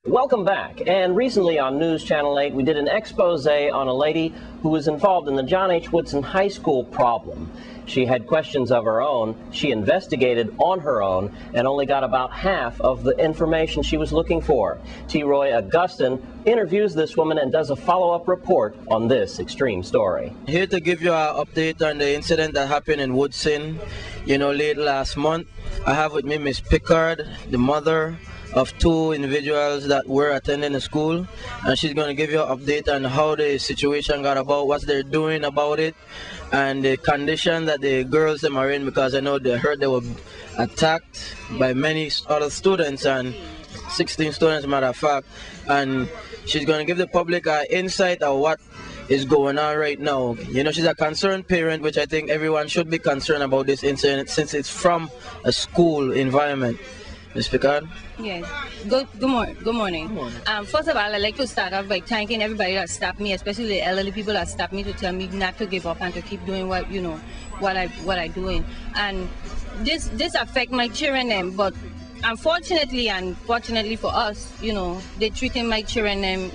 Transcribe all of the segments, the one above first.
Welcome back. And recently on News Channel 8, we did an expose on a lady who was involved in the John H. Woodson High School problem. She had questions of her own. She investigated on her own and only got about half of the information she was looking for. T. Roy Augustin interviews this woman and does a follow-up report on this extreme story. Here to give you an update on the incident that happened in Woodson, late last month. I have with me Miss Pickard, the mother of two individuals that were attending the school, and she's going to give you an update on how the situation got about, what they're doing about it, and the condition that the girls are in, because I know they heard they were attacked by many other students, and 16 students, matter of fact, and she's going to give the public an insight of what is going on right now. She's a concerned parent, which I think everyone should be concerned about this incident since it's from a school environment. Ms. Picard? Yes. Good morning. Good morning. First of all, I'd like to start off by thanking everybody that stopped me, especially the elderly people that stopped me to tell me not to give up and to keep doing what I'm doing. And this affect my children, but unfortunately and fortunately for us, they treating my children,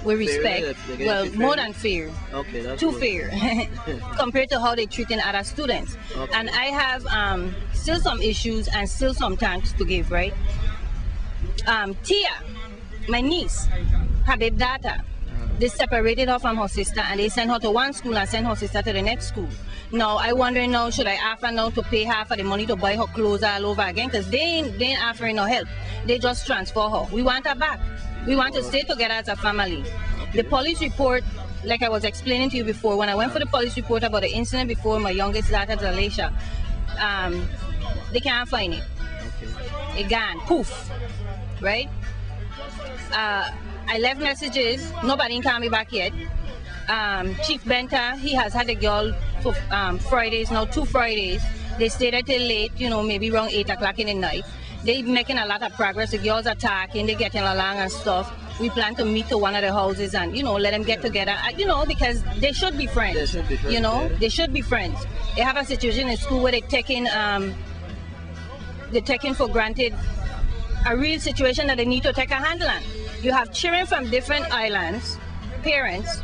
with respect. Well, more than fair. Okay, that's too good. Fair compared to how they treating other students. Okay. And I have still some issues and still some thanks to give, right? Tia, my niece, her baby daughter, they separated her from her sister and they sent her to one school and sent her sister to the next school. Now, I wonder now, should I offer now to pay her for the money to buy her clothes all over again? Because they ain't offering no help. They just transfer her. We want her back. We want to stay together as a family. The police report, like I was explaining to you before, when I went for the police report about the incident before my youngest daughter, Zalisha, they can't find it. It gone. Poof. Right? I left messages. Nobody can call me back yet. Chief Benta, he has had a girl for Fridays, now 2 Fridays. They stayed there till late, maybe around 8 o'clock in the night. They're making a lot of progress. The girls are talking, they're getting along and stuff. We plan to meet to one of the houses and, let them get together, because they should be friends. They should be friends, They should be friends. They have a situation in school where they're taking for granted a real situation that they need to take a handle on. You have children from different islands, parents,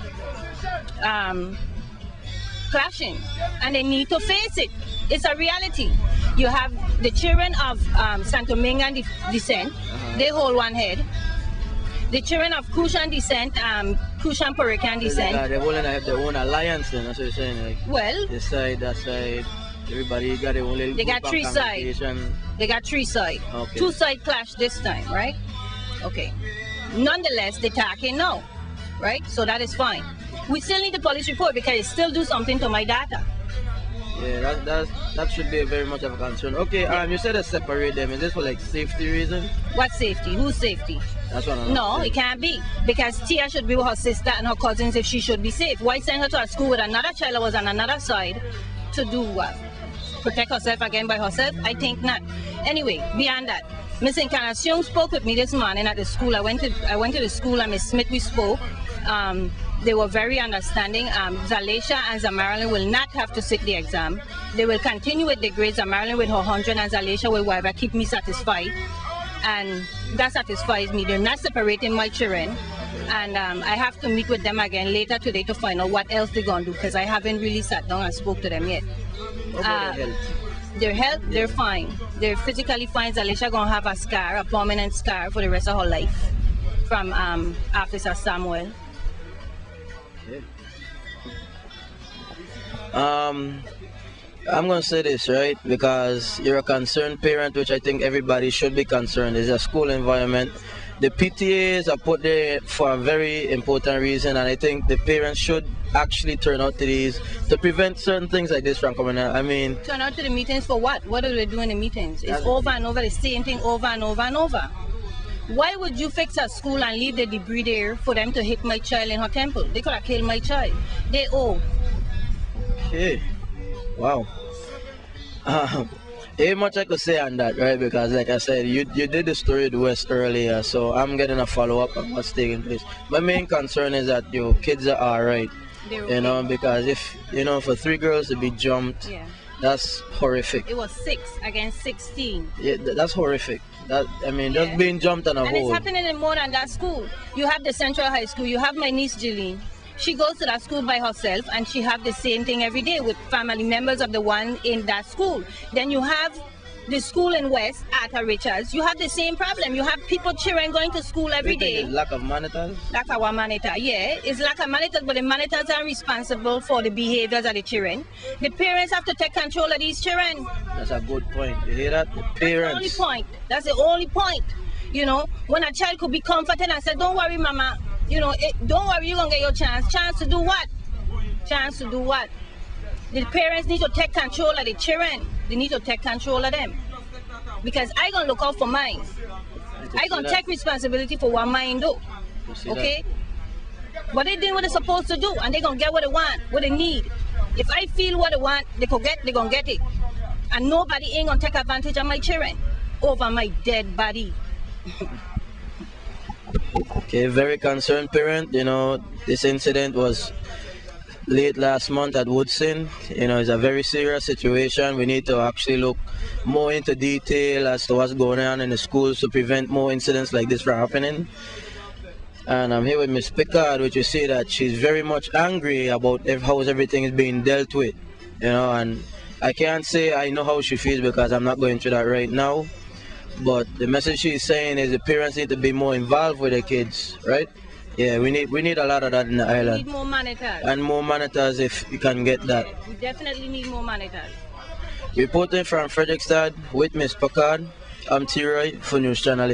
clashing, and they need to face it. It's a reality. You have the children of Santo Domingan descent, they hold one head. The children of Cushan descent, Cushan Porican descent. They're holding their own alliance then, that's what you're saying. Like, well, this side, that side, everybody got their own little they got 3 sides. They got 3 sides. Okay. 2 side clash this time, right? Okay. Nonetheless, they're talking now, right? So that is fine. We still need the police report because it still do something to my data. Yeah, that should be very much of a concern. Okay, you said to separate them. Is this for like safety reasons? What safety? Whose safety? That's what I'm No, it can't be. Because Tia should be with her sister and her cousins if she should be safe. Why send her to a school with another child that was on another side to do what? Protect herself again by herself? I think not. Anyway, beyond that, Miss Encarnacion spoke with me this morning at the school. I went to the school and Miss Smith, we spoke. They were very understanding. Zalisha and Zamarilyn will not have to sit the exam. They will continue with the grades. Zamarilyn with her 100 and Zalisha will whatever keep me satisfied. And that satisfies me. They're not separating my children. And I have to meet with them again later today to find out what else they're going to do because I haven't really sat down and spoke to them yet. Their health, they're fine. They're physically fine. Zalisha going to have a scar, a permanent scar for the rest of her life from Officer Samuel. I'm going to say this, right, because you're a concerned parent, which I think everybody should be concerned. It's a school environment. The PTAs are put there for a very important reason, and I think the parents should actually turn out to these to prevent certain things like this from coming out. I mean, turn out to the meetings for what? What do they do in the meetings? It's over and over, the same thing over and over and over. Why would you fix a school and leave the debris there for them to hit my child in her temple? They could have killed my child. They owe. Okay. Wow. Ain't much I could say on that, right? Because like I said, you did the story at West earlier, so I'm getting a follow-up on what's taking place. My main concern is that your kids are alright. Because if, for 3 girls to be jumped, that's horrific. It was 6 against 16. Yeah, that's horrific. Just being jumped on a And it's hole. happening in more than that school. You have the Central High School. You have my niece, Jeline. She goes to that school by herself, and she have the same thing every day with family members of the one in that school. Then you have the school in West, at Richards. You have the same problem. You have children going to school every day. Lack of monitors? Lack of monitor, yeah. It's lack of monitors, but the monitors are responsible for the behaviors of the children. The parents have to take control of these children. That's a good point. You hear that? The parents. That's the only point. That's the only point. You know, when a child could be comforted and said, don't worry, mama. You know, don't worry, you're going to get your chance. Chance to do what? Chance to do what? The parents need to take control of the children. They need to take control of them. Because I going to look out for mine. I going to take responsibility for what mine do. Okay? What they doing what they're supposed to do, and they going to get what they want, what they need. If I feel what they want, they going to get it. And nobody ain't going to take advantage of my children over my dead body. Okay, very concerned parent. You know, this incident was late last month at Woodson. You know, it's a very serious situation. We need to actually look more into detail as to what's going on in the schools to prevent more incidents like this from happening. And I'm here with Miss Pickard, which you see that she's very much angry about how everything is being dealt with. You know, and I can't say I know how she feels because I'm not going through that right now. But the message she's saying is the parents need to be more involved with their kids, right? Yeah, we need a lot of that in the island. We need more monitors. And more monitors if you can get that. We definitely need more monitors. Reporting from Frederickstad with Miss Pickard, I'm T-Roy for News Channel.